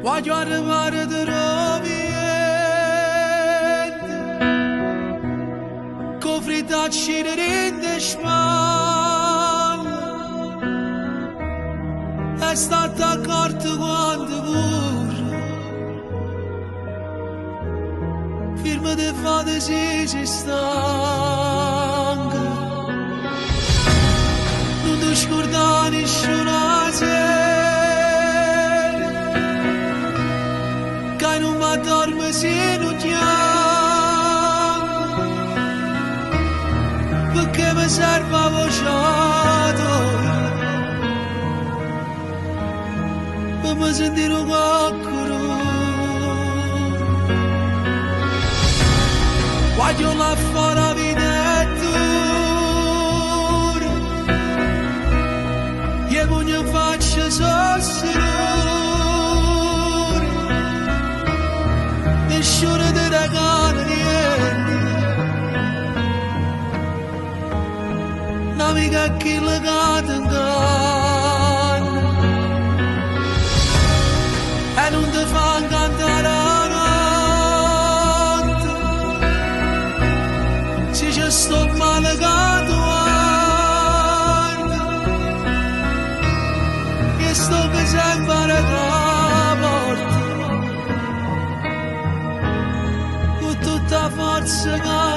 Voglio arrivare da Roviet, con fredda scendere in spalle. È stata accorta quando pure firma di fate si stanca. Non ti scordare nessuna sera che non mi dorme se non chiamo, perché mi serve avvociato per mi sentire qualcuno. Voglio la fare vinetto e non faccio sostenere nessuno ti regala niente, un'amica che legata in canna e non ti fa cantare la notte, se ci sto male canto sto che sempre la porta con tutta forza che